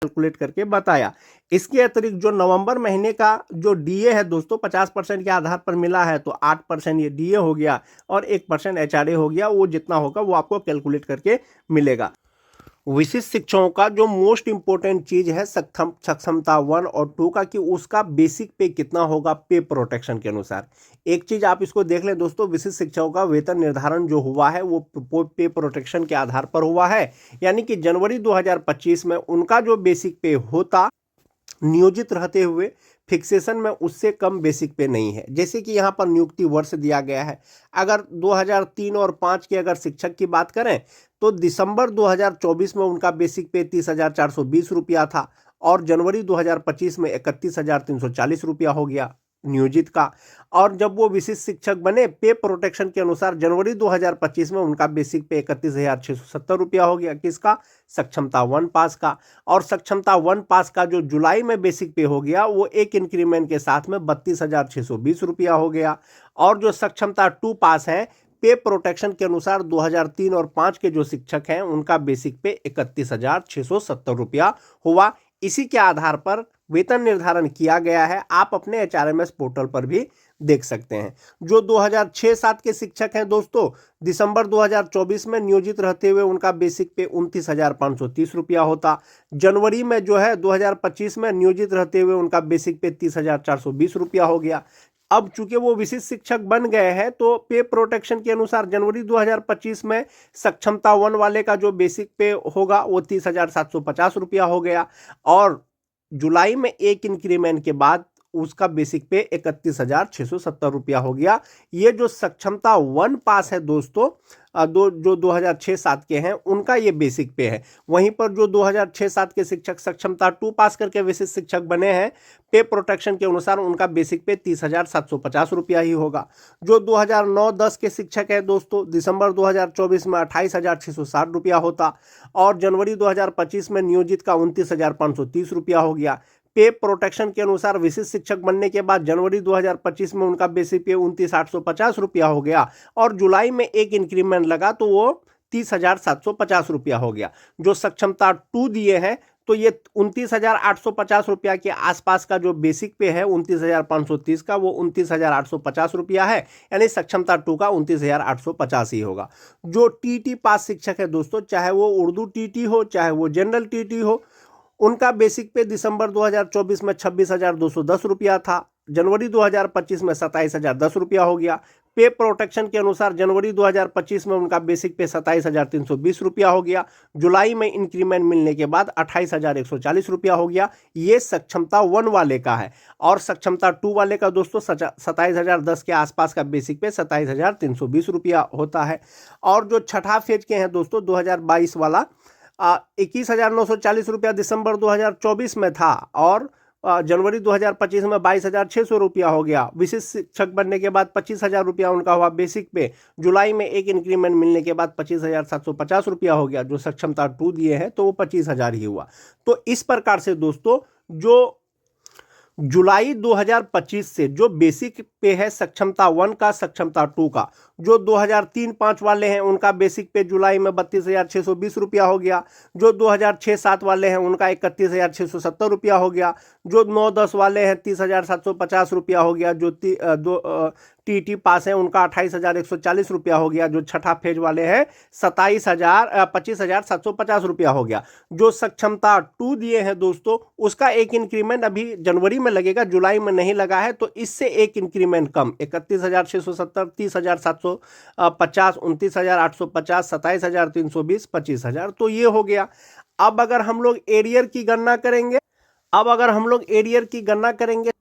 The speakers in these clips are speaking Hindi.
कैलकुलेट करके बताया। इसके अतिरिक्त जो नवंबर महीने का जो डीए है दोस्तों 50% के आधार पर मिला है, तो 8% ये डीए हो गया और 1% एचआरए हो गया। वो जितना होगा वो आपको कैलकुलेट करके मिलेगा। विशिष्ट शिक्षकों का जो मोस्ट इंपॉर्टेंट चीज है सक्षमता 1 और 2 का, कि उसका बेसिक पे कितना होगा पे प्रोटेक्शन के अनुसार। एक चीज आप इसको देख लें दोस्तों, विशिष्ट शिक्षकों का वेतन निर्धारण जो हुआ है वो पे प्रोटेक्शन के आधार पर हुआ है। यानी कि जनवरी 2025 में उनका जो बेसिक पे होता नियोजित रहते हुए फिक्सेशन में उससे कम बेसिक पे नहीं है। जैसे कि यहाँ पर नियुक्ति वर्ष दिया गया है, अगर 2003 और 5 के अगर शिक्षक की बात करें तो दिसंबर 2024 में उनका बेसिक पे 30,420 रुपया था और जनवरी 2025 में 31,340 रुपया हो गया नियोजित का। और जब वो विशिष्ट शिक्षक बने पे प्रोटेक्शन के अनुसार जनवरी 2025 में उनका बेसिक पे 31,670 रुपया हो गया। किसका? सक्षमता 1 पास का। और सक्षमता 1 पास का जो जुलाई में बेसिक पे हो गया वो एक इंक्रीमेंट के साथ में 32,620 रुपया हो गया। और जो सक्षमता 2 पास है पे प्रोटेक्शन के अनुसार 2003 और 5 के जो शिक्षक हैं उनका बेसिक पे 31,670 रुपया हुआ। इसी के आधार पर वेतन निर्धारण किया गया है। आप अपने एचआरएमएस पोर्टल पर भी देख सकते हैं। जो 2006-7 के शिक्षक हैं दोस्तों, दिसंबर 2024 में नियोजित रहते हुए उनका बेसिक पे 29,530 रुपया होता। जनवरी में जो है 2025 में नियोजित रहते हुए उनका बेसिक पे 30,420 रुपया हो गया। अब चूंकि वो विशिष्ट शिक्षक बन गए हैं तो पे प्रोटेक्शन के अनुसार जनवरी 2025 में सक्षमता 1 वाले का जो बेसिक पे होगा वो 30,750 रुपया हो गया। और जुलाई में एक इंक्रीमेंट के बाद उसका बेसिक पे 31,670 रुपया हो गया। ये जो सक्षमता 1 पास है दोस्तों, जो 2006-7 के हैं उनका ये बेसिक पे है। वहीं पर जो 2006-7 के शिक्षक सक्षमता 2 पास करके विशिष्ट शिक्षक बने हैं पे प्रोटेक्शन के अनुसार उनका बेसिक पे 30,750 रुपया ही होगा। जो 2009-10 के शिक्षक हैं दोस्तों, दिसंबर 2024 में 28,660 रुपया होता और जनवरी 2025 में नियोजित का 29,530 रुपया हो गया। पे प्रोटेक्शन के अनुसार विशिष्ट शिक्षक बनने के बाद जनवरी 2025 में उनका बेसिक पे 29,850 रुपया हो गया और जुलाई में एक इंक्रीमेंट लगा तो वो 30,750 रुपया हो गया। जो सक्षमता 2 दिए हैं तो ये 29,850 रुपया के आसपास का जो बेसिक पे है 29,530 का, वो 29,850 रुपया है। यानी सक्षमता 2 का 29,850 ही होगा। जो टीटी पास शिक्षक है दोस्तों, चाहे वो उर्दू टीटी हो चाहे वो जनरल टीटी हो, उनका बेसिक पे दिसंबर 2024 में 26,210 रुपया था। जनवरी 2025 में 27,010 रुपया हो गया। पे प्रोटेक्शन के अनुसार जनवरी 2025 में उनका बेसिक पे 27,320 रुपया हो गया। जुलाई में इंक्रीमेंट मिलने के बाद 28,140 रुपया हो गया। ये सक्षमता 1 वाले का है। और सक्षमता 2 वाले का दोस्तों 27,010 के आसपास का बेसिक पे 27,320 रुपया होता है। और जो छठा फेज के हैं दोस्तों 2022 वाला 21,940 रुपया दिसंबर 2024 में था और जनवरी 2025 में 22,600 रुपया हो गया। विशिष्ट शिक्षक बनने के बाद 25,000 रुपया उनका हुआ बेसिक पे। जुलाई में एक इंक्रीमेंट मिलने के बाद 25,750 रुपया हो गया। जो सक्षमता 2 दिए हैं तो वो 25,000 ही हुआ। तो इस प्रकार से दोस्तों जो जुलाई 2025 से जो बेसिक पे है सक्षमता 1 का, सक्षमता 2 का, जो 2003-5 वाले हैं उनका बेसिक पे जुलाई में 32,620 रुपया हो गया। जो 2006-7 वाले हैं उनका 31,670 रुपया हो गया। जो 9-10 वाले हैं 30,750 रुपया हो गया। जो टीटी पास है उनका 28,140 रुपया हो गया। जो छठा फेज वाले हैं 25,750 रुपया हो गया। जो सक्षमता 2 दिए हैं दोस्तों उसका एक इंक्रीमेंट अभी जनवरी में लगेगा, जुलाई में नहीं लगा है, तो इससे एक इंक्रीमेंट कम 31,670, 30,750, 29,850, 27,320, 25,000, तो ये हो गया। अब अगर हम लोग एरियर की गणना करेंगे,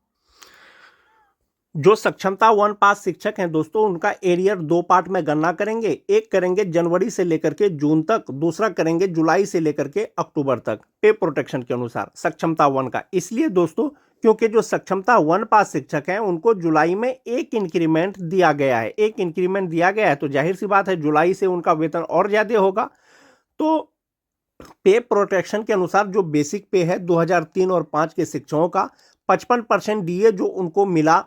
जो सक्षमता 1 पास शिक्षक हैं दोस्तों उनका एरियर 2 पार्ट में गणना करेंगे। एक करेंगे जनवरी से लेकर के जून तक, दूसरा करेंगे जुलाई से लेकर के अक्टूबर तक पे प्रोटेक्शन के अनुसार सक्षमता 1 का। इसलिए दोस्तों क्योंकि जो सक्षमता 1 पास शिक्षक हैं उनको जुलाई में एक इंक्रीमेंट दिया गया है, तो जाहिर सी बात है जुलाई से उनका वेतन और ज्यादा होगा। तो पे प्रोटेक्शन के अनुसार जो बेसिक पे है 2003 और 5 के शिक्षकों का 55% डीए जो उनको मिला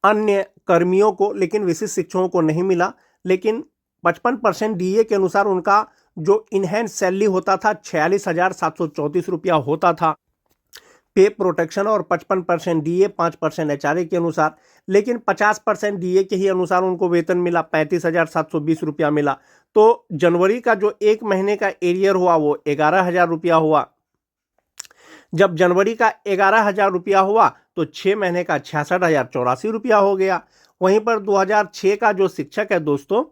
अन्य कर्मियों को, लेकिन विशिष्ट शिक्षकों को नहीं मिला, लेकिन 55% डीए के अनुसार उनका जो इनहैंस सैलरी होता था 46,734 रुपया होता था पे प्रोटेक्शन और 55% डीए 5% एचआरए के अनुसार। लेकिन 50% डीए के ही अनुसार उनको वेतन मिला, 35,720 रुपया मिला। तो जनवरी का जो एक महीने का एरियर हुआ वो 11,000 रुपया हुआ। जब जनवरी का 11,000 रुपया हुआ तो 6 महीने का 66,084 रुपया हो गया। वहीं पर 2006 का जो शिक्षक है दोस्तों,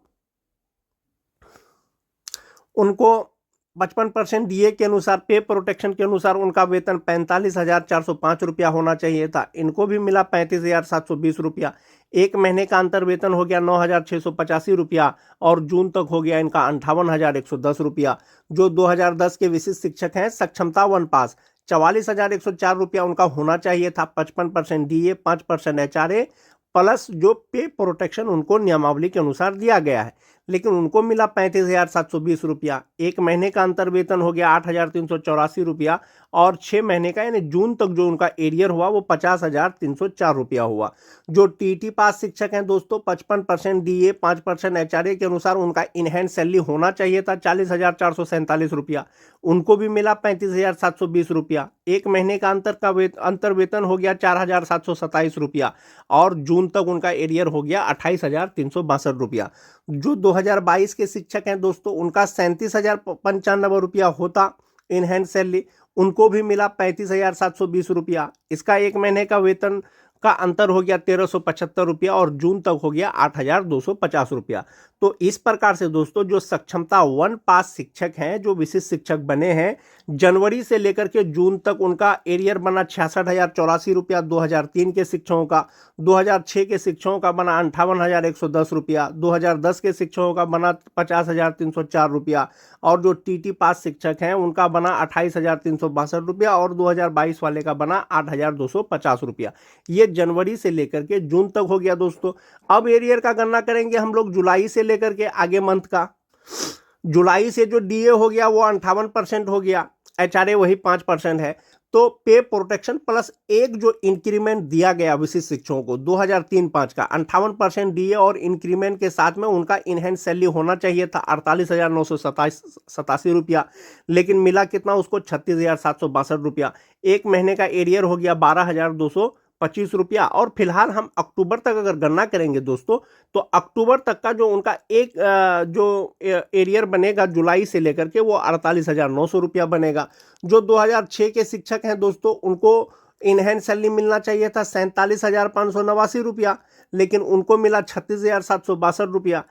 उनको 55% डीए के अनुसार पे प्रोटेक्शन के अनुसार उनका वेतन 45,405 रुपया होना चाहिए था। इनको भी मिला 35,720 रुपया। एक महीने का अंतर वेतन हो गया 9,685 रुपया और जून तक हो गया इनका 58,110 रुपया। जो 2010 के विशिष्ट शिक्षक हैं सक्षमता 1 पास, 44,104 रुपया उनका होना चाहिए था। 55% डीए 5% एचआरए प्लस जो पे प्रोटेक्शन उनको नियमावली के अनुसार दिया गया है, लेकिन उनको मिला 35,720 रुपया। एक महीने का अंतर वेतन हो गया 8,384 रुपया और 6 महीने का यानी जून तक जो उनका एरियर हुआ वो 50,304 रुपया हुआ। जो टीटी पास शिक्षक हैं दोस्तों, 55% डीए 5% एचआरए के अनुसार उनका इनहैंड सैलरी होना चाहिए था 40,447 रुपया। उनको भी मिला 35,720 रुपया। एक महीने का अंतर वेतन हो गया 4,727 रुपया और जून तक उनका एरियर हो गया 28,362 रुपया। जो 2022 के शिक्षक हैं दोस्तों, उनका 37,095 रुपया होता इन हैंड सैलरी। उनको भी मिला 35,720 रुपया। इसका एक महीने का वेतन का अंतर हो गया 1,375 रुपया और जून तक हो गया 8,250 रुपया। तो इस प्रकार से दोस्तों जो सक्षमता 1 पास शिक्षक हैं, जो विशिष्ट शिक्षक बने हैं, जनवरी से लेकर के जून तक उनका एरियर बना 66,084 रुपया 2003 के शिक्षकों का, 2006 के शिक्षकों का बना 58,110 रुपया, 2010 के शिक्षकों का बना 50,304 रुपया और जो टीटी पास शिक्षक हैं उनका बना 28,362 रुपया और 2022 वाले का बना 8,250 रुपया। ये जनवरी से लेकर के जून तक हो गया दोस्तों। अब एरियर का गणना करेंगे हम लोग जुलाई से लेकर के आगे मंथ का। जुलाई से जो डीए हो गया वो 58% हो गया, एचआरए वही 5% है। तो पे प्रोटेक्शन प्लस एक जो इंक्रीमेंट दिया गया विशिष्ट शिक्षकों को 2003-05 का 58% डीए और इंक्रीमेंट के साथ में उनका इनहैंड सैलरी होना चाहिए था 48,987 रुपया, लेकिन मिला कितना उसको 36,762 रुपया। एक महीने का एरियर हो गया 12,225 रुपया और फिलहाल हम अक्टूबर तक अगर गणना करेंगे दोस्तों तो अक्टूबर तक का जो उनका एक जो एरियर बनेगा जुलाई से लेकर के वो 48,900 रुपया बनेगा। जो 2006 के शिक्षक हैं दोस्तों, उनको इनहैंड सैलरी मिलना चाहिए था 47,589 रुपया, लेकिन उनको मिला 36,762 रुपया।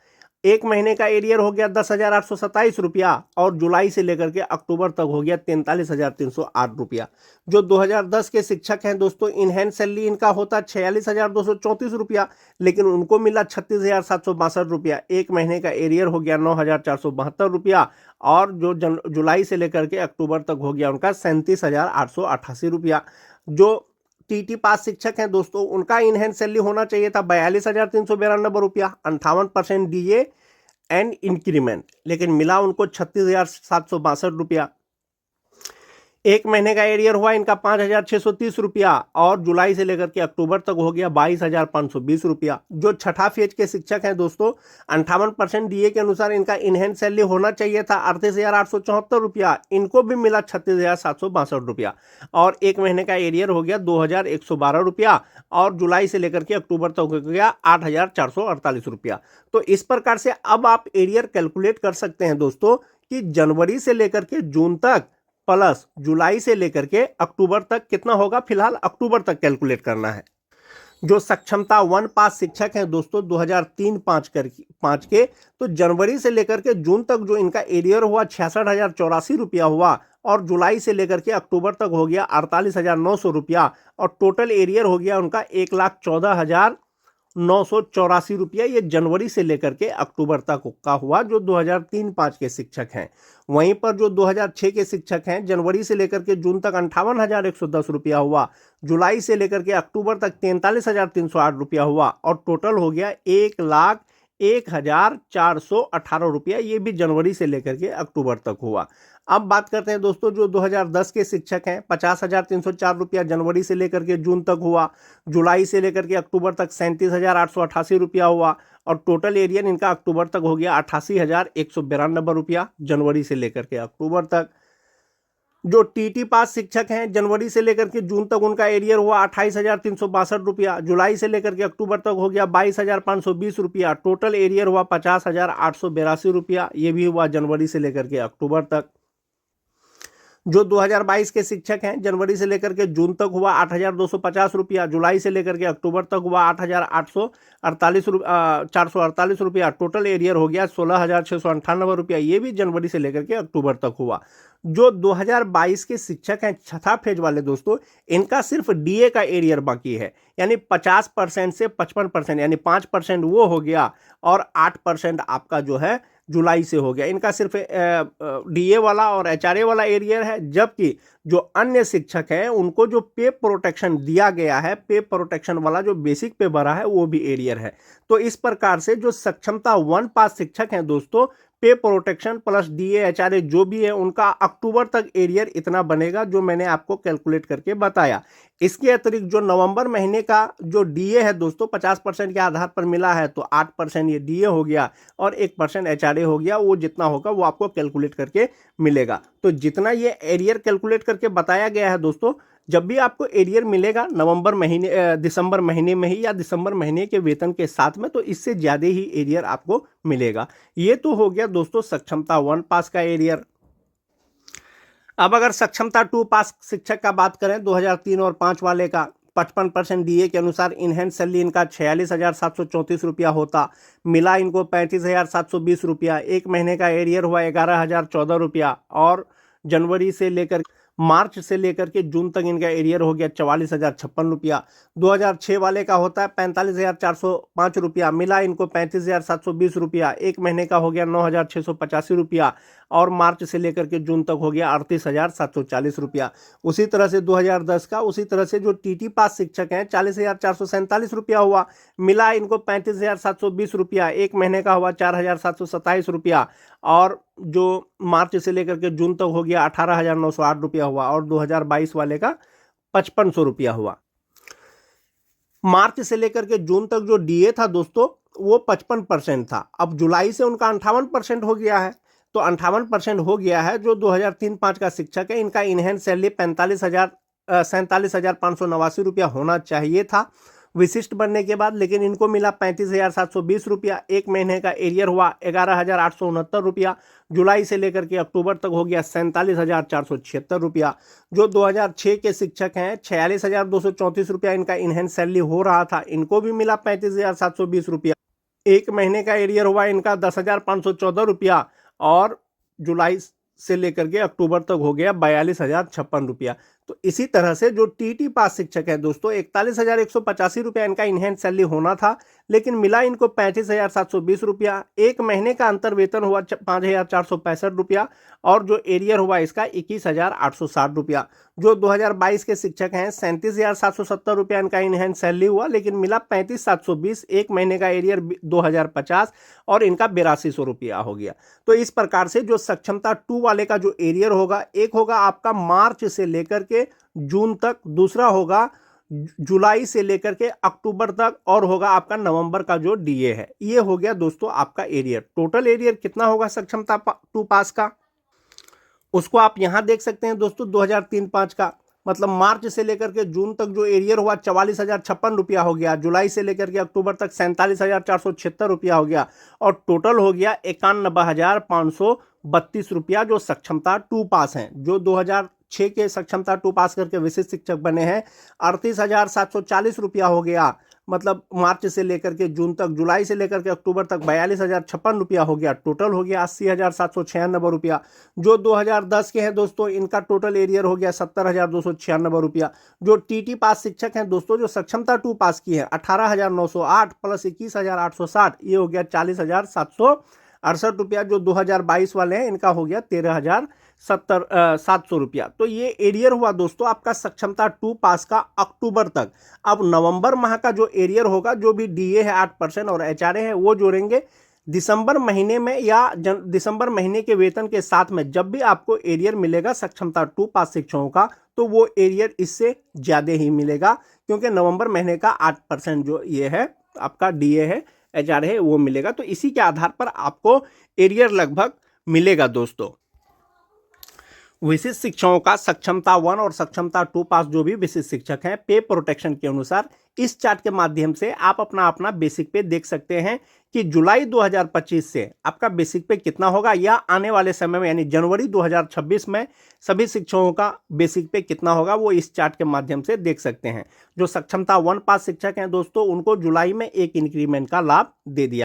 एक महीने का एरियर हो गया 10,827 रुपया और जुलाई से लेकर के अक्टूबर तक हो गया 43,308 रुपया। जो 2010 के शिक्षक हैं दोस्तों, इनहैंड सैलरी इनका होता 46,234 रुपया, लेकिन उनको मिला 36,762 रुपया। एक महीने का एरियर हो गया 9,472 रुपया और जो जुलाई से लेकर के अक्टूबर तक हो गया उनका 37,888 रुपया। जो टीटी पास शिक्षक हैं दोस्तों, उनका इनहैंड सैलरी होना चाहिए था 42,392 रुपया, 58% डीए एंड इंक्रीमेंट, लेकिन मिला उनको 36,762 रुपया। एक महीने का एरियर हुआ इनका 5,630 रुपया और जुलाई से लेकर के अक्टूबर तक हो गया 22,520 रुपया। जो छठा फेज के शिक्षक हैं दोस्तों, 58% डीए के अनुसार इनका इनहैंड सैलरी होना चाहिए था 38,874 रुपया, इनको भी मिला 36,762 रुपया और एक महीने का एरियर हो गया 2,112 रुपया और जुलाई से लेकर के अक्टूबर तक हो गया 8,448 रुपया। तो इस प्रकार से अब आप एरियर कैलकुलेट कर सकते हैं दोस्तों कि जनवरी से लेकर के जून तक प्लस जुलाई से लेकर के अक्टूबर तक कितना होगा। फिलहाल अक्टूबर तक कैलकुलेट करना है। जो सक्षमता 1 पास शिक्षक हैं दोस्तों 2003-05 के, तो जनवरी से लेकर के जून तक जो इनका एरियर हुआ 66,084 रुपया हुआ और जुलाई से लेकर के अक्टूबर तक हो गया 48,900 रुपया और टोटल एरियर हो गया उनका 1,14,984 रुपया। ये जनवरी से लेकर के अक्टूबर तक का हुआ जो 2003-05 के शिक्षक हैं। वहीं पर जो 2006 के शिक्षक हैं, जनवरी से लेकर के जून तक 58,110 रुपया हुआ, जुलाई से लेकर के अक्टूबर तक 43,308 रुपया हुआ और टोटल हो गया 1,418 ये भी जनवरी से लेकर के अक्टूबर तक हुआ। अब बात करते हैं दोस्तों, जो 2010 के शिक्षक हैं 50,304 रुपया जनवरी से लेकर के जून तक हुआ। जुलाई से लेकर के अक्टूबर तक 37,888 रुपया हुआ। और टोटल एरियर इनका अक्टूबर तक हो गया 88,192 रुपया जनवरी से लेकर के अक्टूबर तक। जो टीटी पास शिक्षक हैं जनवरी से लेकर के जून तक उनका एरियर हुआ 28,362 रुपया। जुलाई से लेकर के अक्टूबर तक हो गया 22,520 रुपया। टोटल एरियर हुआ 50,882 रुपया, ये भी हुआ जनवरी से लेकर के अक्टूबर तक। जो 2022 के शिक्षक हैं जनवरी से लेकर के जून तक हुआ 8,250 रुपया। जुलाई से लेकर के अक्टूबर तक हुआ 8,448 रुपया। टोटल एरियर हो गया 16,698 रुपया, ये भी जनवरी से लेकर के अक्टूबर तक हुआ। जो 2022 के शिक्षक हैं छठा फेज वाले दोस्तों, इनका सिर्फ डीए का एरियर बाकी है, यानी 50% से 55%, यानी 5% वो हो गया और 8% आपका जो है जुलाई से हो गया। इनका सिर्फ डीए वाला और एचआरए वाला एरियर है, जबकि जो अन्य शिक्षक हैं उनको जो पे प्रोटेक्शन दिया गया है, पे प्रोटेक्शन वाला जो बेसिक पे भरा है वो भी एरियर है। तो इस प्रकार से जो सक्षमता 1 पास शिक्षक हैं दोस्तों, पे प्रोटेक्शन प्लस डीए एचआरए जो भी है उनका अक्टूबर तक एरियर इतना बनेगा, जो मैंने आपको कैलकुलेट करके बताया। इसके अतिरिक्त जो नवंबर महीने का जो डीए है दोस्तों 50% के आधार पर मिला है, तो 8% ये डीए हो गया और 1% एचआरए हो गया। वो जितना होगा वो आपको कैलकुलेट करके मिलेगा। तो जितना ये एरियर कैलकुलेट करके बताया गया है दोस्तों, जब भी आपको एरियर मिलेगा दिसंबर महीने में ही या दिसंबर महीने के वेतन के साथ में, तो इससे ज़्यादा ही एरियर आपको मिलेगा। ये तो हो गया दोस्तों सक्षमता 1 पास का एरियर। अब अगर सक्षमता 2 पास शिक्षक का बात करें 2003 और 5 वाले का, 55% डीए के अनुसार इनहेंस सैलरी इनका 46,734 रुपया होता। मिला इनको 35,720 रुपया। एक महीने का एरियर हुआ 11,014 रुपया। और जनवरी से लेकर मार्च से लेकर के जून तक इनका एरियर हो गया 44,056 रुपया। 2006 वाले का होता है 45,405 रुपया। मिला इनको 35,720 रुपया। एक महीने का हो गया 9,685 रुपया। और मार्च से लेकर के जून तक हो गया 38,740 रुपया। उसी तरह से 2010 का, उसी तरह से जो टीटी पास शिक्षक हैं 40,447 रुपया हुआ। मिला इनको 35,720 रुपया। एक महीने का हुआ 4,727 रुपया। और जो मार्च से लेकर के जून तक हो गया 18,908 रुपया हुआ। और 2022 वाले का 5,500 रुपया हुआ। मार्च से लेकर के जून तक जो डीए था दोस्तों वो 55% था। अब जुलाई से उनका 58% हो गया है। तो 58% हो गया है। जो 2003-5 का शिक्षक है इनका इनहेंस सैलरी 47,589 रुपया होना चाहिए था विशिष्ट बनने के बाद, लेकिन इनको मिला 35,720 रुपया। एक महीने का एरियर हुआ 11,869 रुपया। जुलाई से लेकर के अक्टूबर तक हो गया 47,476 रुपया। जो 2006 के शिक्षक हैं 46,234 रुपया इनका इनहेंस सैलरी हो रहा था, इनको भी मिला 35,720 रुपया। एक महीने का एरियर हुआ इनका 10,514 रुपया। और जुलाई से लेकर के अक्टूबर तक हो गया 42,056 रुपया। तो इसी तरह से जो टीटी पास शिक्षक है दोस्तों 41,185 रुपया इनका इनहेंस सैलरी होना था, लेकिन मिला इनको 35,720 रुपया। एक महीने का अंतर वेतन हुआ 5,465 रुपया। और जो एरियर हुआ इसका 21,860 रुपया। जो 2022 के शिक्षक हैं 37,770 रुपया इनका इनहेंस सैलरी हुआ, लेकिन मिला 35,720। एक महीने का एरियर 2,050 और इनका 8200 रुपया हो गया। तो इस प्रकार से जो सक्षमता 2 वाले का जो एरियर होगा, एक होगा आपका मार्च से लेकर के जून तक, दूसरा होगा जुलाई से लेकर के अक्टूबर तक, और होगा आपका नवंबर का जो डीए है। ये हो गया दोस्तों आपका एरियर। टोटल एरियर कितना होगा सक्षमता 2 पास का, उसको आप यहां देख सकते हैं दोस्तों। 2003-5 का मतलब मार्च से लेकर के जून तक जो एरियर हुआ 44,056 रुपया हो गया। जुलाई से लेकर के अक्टूबर तक 47,476 रुपया हो गया। और टोटल हो गया 91,532 रुपया जो सक्षमता 2 पास हैं। जो 2006 के सक्षमता 2 पास करके विशिष्ट शिक्षक बने हैं 38,740 रुपया हो गया, मतलब मार्च से लेकर के जून तक। जुलाई से लेकर के अक्टूबर तक 42,056 रुपया हो गया। टोटल हो गया 80,796 रुपया। जो 2010 के हैं दोस्तों इनका टोटल एरियर हो गया 70,296 रुपया। जो टीटी पास शिक्षक हैं दोस्तों जो सक्षमता 2 पास की है 18,908 प्लस 21,860, ये हो गया 40,768 रुपया। जो 2022 वाले हैं इनका हो गया 700 रुपया। तो ये एरियर हुआ दोस्तों आपका सक्षमता 2 पास का अक्टूबर तक। अब नवंबर माह का जो एरियर होगा, जो भी डीए है 8% और एचआरए है वो जोड़ेंगे दिसंबर महीने में, या दिसंबर महीने के वेतन के साथ में जब भी आपको एरियर मिलेगा सक्षमता 2 पास शिक्षकों का, तो वो एरियर इससे ज़्यादा ही मिलेगा, क्योंकि नवंबर महीने का 8% जो ये है आपका डीए है एचआरए है वो मिलेगा। तो इसी के आधार पर आपको एरियर लगभग मिलेगा दोस्तों। विशिष्ट शिक्षकों का सक्षमता 1 और सक्षमता 2 पास जो भी विशिष्ट शिक्षक हैं, पे प्रोटेक्शन के अनुसार इस चार्ट के माध्यम से आप अपना अपना बेसिक पे देख सकते हैं कि जुलाई 2025 से आपका बेसिक पे कितना होगा, या आने वाले समय में यानी जनवरी 2026 में सभी शिक्षकों का बेसिक पे कितना होगा, वो इस चार्ट के माध्यम से देख सकते हैं। जो सक्षमता 1 पास शिक्षक हैं दोस्तों, उनको जुलाई में एक इंक्रीमेंट का लाभ दे दिया।